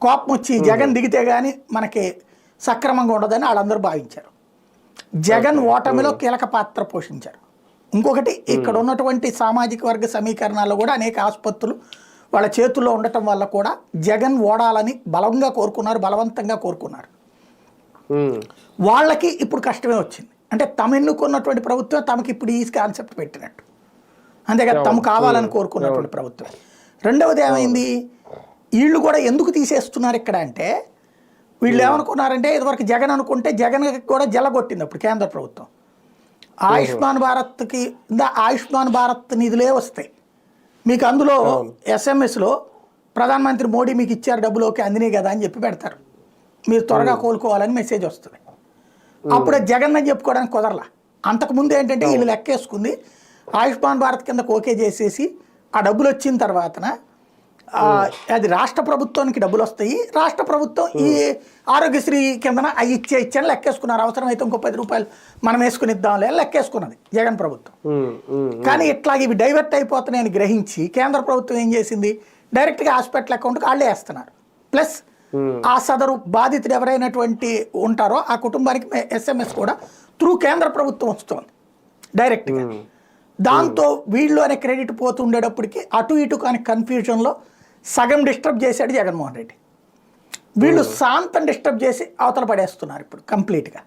కోపం వచ్చి జగన్ దిగితే కానీ మనకి సక్రమంగా ఉండదని వాళ్ళందరూ భావించారు. జగన్ ఓటమిలో కీలక పాత్ర పోషించారు. ఇంకొకటి ఇక్కడ ఉన్నటువంటి సామాజిక వర్గ సమీకరణాల్లో కూడా అనేక ఆసుపత్రులు వాళ్ళ చేతుల్లో ఉండటం వల్ల కూడా జగన్ ఓడాలని బలంగా కోరుకున్నారు, బలవంతంగా కోరుకున్నారు. వాళ్ళకి ఇప్పుడు కష్టమే వచ్చింది. అంటే తమ ఎన్నుకున్నటువంటి ప్రభుత్వం తమకి ఇప్పుడు ఈ కాన్సెప్ట్ పెట్టినట్టు, అంతేకాదు తమ కావాలని కోరుకున్నటువంటి ప్రభుత్వం. రెండవది ఏమైంది, వీళ్ళు కూడా ఎందుకు తీసేస్తున్నారు ఇక్కడ అంటే, వీళ్ళు ఏమనుకున్నారంటే ఇదివరకు జగన్ అనుకుంటే జగన్ కూడా జల్లగొట్టింది అప్పుడు కేంద్ర ప్రభుత్వం. ఆయుష్మాన్ భారత్కి ఆయుష్మాన్ భారత్ నిధులే వస్తాయి మీకు, అందులో ఎస్ఎంఎస్లో ప్రధానమంత్రి మోడీ మీకు ఇచ్చారు డబ్బులు, ఓకే అందినాయి కదా అని చెప్పి పెడతారు, మీరు త్వరగా కోలుకోవాలని మెసేజ్ వస్తుంది. అప్పుడు జగన్ అని చెప్పుకోవడానికి కుదరలా. అంతకుముందు ఏంటంటే వీళ్ళు లెక్కేసుకుంది ఆయుష్మాన్ భారత్ కిందకు ఓకే చేసేసి ఆ డబ్బులు వచ్చిన తర్వాతన అది రాష్ట్ర ప్రభుత్వానికి డబ్బులు వస్తాయి, రాష్ట్ర ప్రభుత్వం ఈ ఆరోగ్యశ్రీ కిందన అవి ఇచ్చాను లెక్కేసుకున్నారు, అవసరమైతే ఇంకో 10 రూపాయలు మనం వేసుకుని ఇద్దాంలే లెక్కేసుకున్నది జగన్ ప్రభుత్వం. కానీ ఇట్లా ఇవి డైవర్ట్ అయిపోతున్నాయని గ్రహించి కేంద్ర ప్రభుత్వం ఏం చేసింది, డైరెక్ట్గా హాస్పిటల్ అకౌంట్కి వాళ్ళే వేస్తున్నారు. ప్లస్ ఆ సదరు బాధితుడు ఎవరైనటువంటి ఉంటారో ఆ కుటుంబానికి ఎస్ఎంఎస్ కూడా త్రూ కేంద్ర ప్రభుత్వం వస్తుంది డైరెక్ట్గా. దాంతో వీళ్ళు అనే క్రెడిట్ పోతుండేటప్పటికి అటు ఇటు కానీ కన్ఫ్యూజన్లో సగం డిస్టర్బ్ చేశాడు జగన్మోహన్ రెడ్డి. వీళ్ళు శాంతం డిస్టర్బ్ చేసి అవతల పడేస్తున్నారు ఇప్పుడు కంప్లీట్గా.